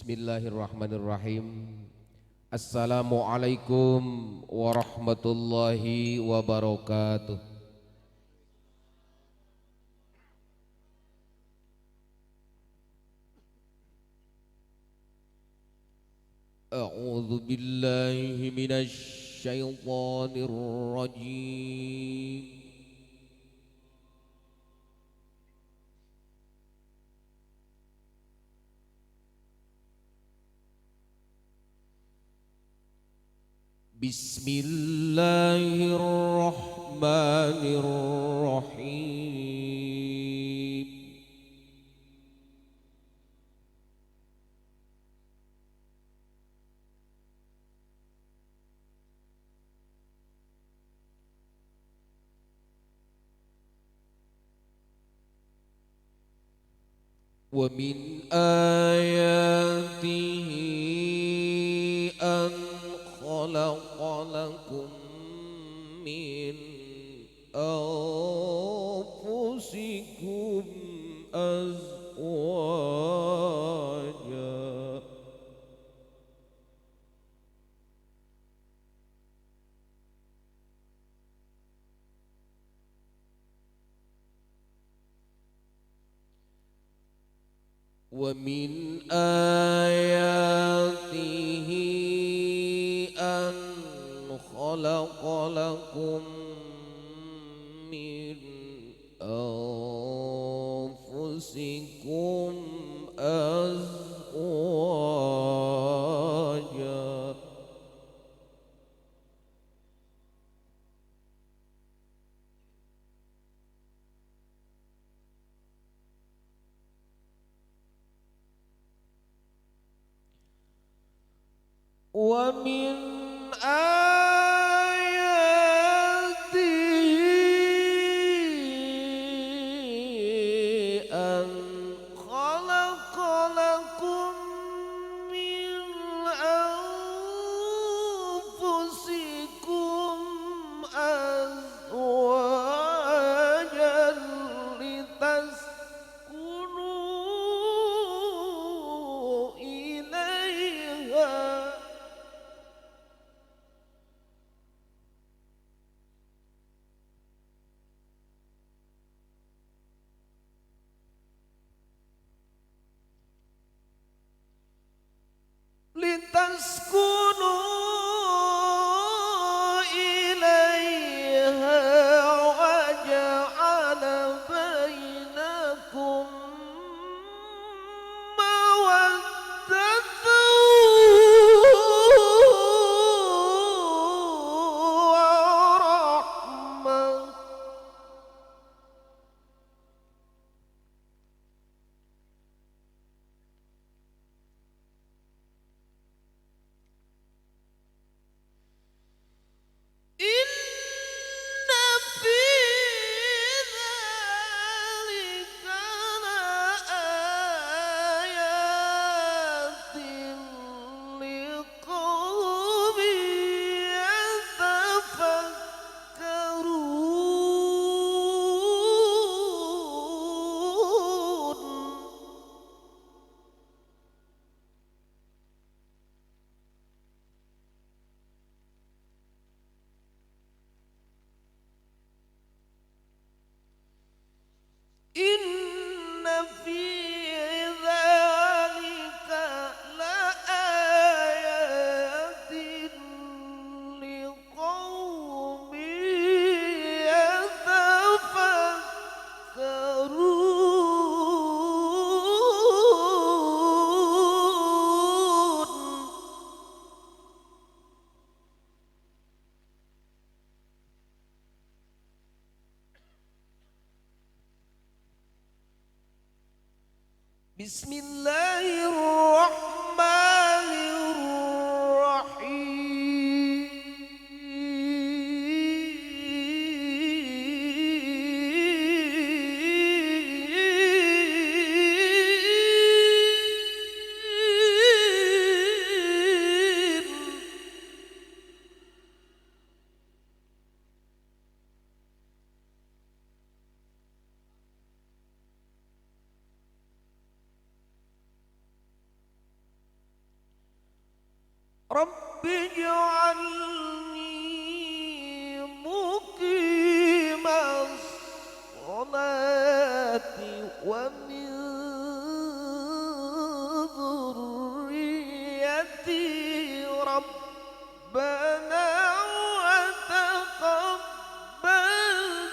Bismillahirrahmanirrahim. Assalamualaikum warahmatullahi wabarakatuh. A'udzu billahi minasy syaithanir rajim. Bismillahirrahmanirrahim. Wa min ayatihi an khalaqalakum min anfusikum azwaja wa min ayatihi an khalaqalakum min anfusikum azwaja wa min ayatihi an khalaqalakum min anfusikum azwajan litaskunu ilaiha litaskunu ilaiha wa ja'ala bainakum mawaddatan wa rahmah. Inna fi dzalika laayatin liqaumin yatafakkarun. Inna fi dzalika laayatin liqaumin yatafakkarun. Bismillahirrahmanirrahim. رب اجعلني مقيم الصلاة ومن ذريتي ربنا وتقبل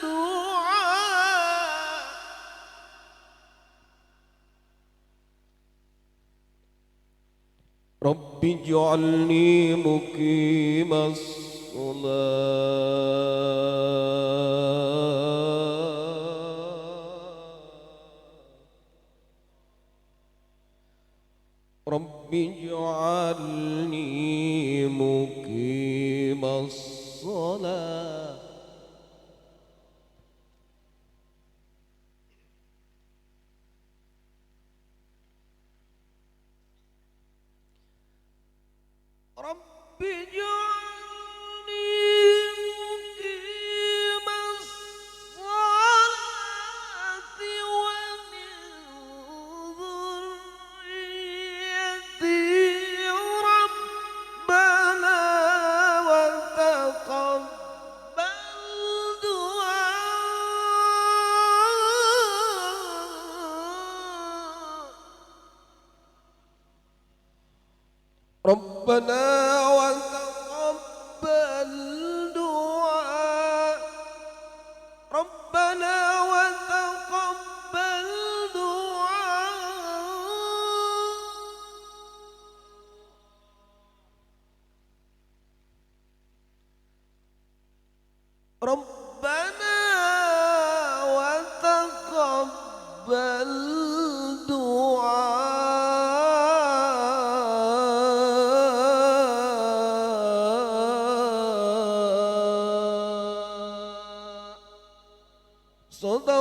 دعاء. رب اجعلني مقيم الصلاة رب اجعلني مقيم الصلاة رب اجعلني مقيم الصلاة ومن ذريتي ربنا وتقبل دعاء. ربنا وتقبل دعاء ربنا وتقبل دعاء. ربنا وتقبل دعاء. صدق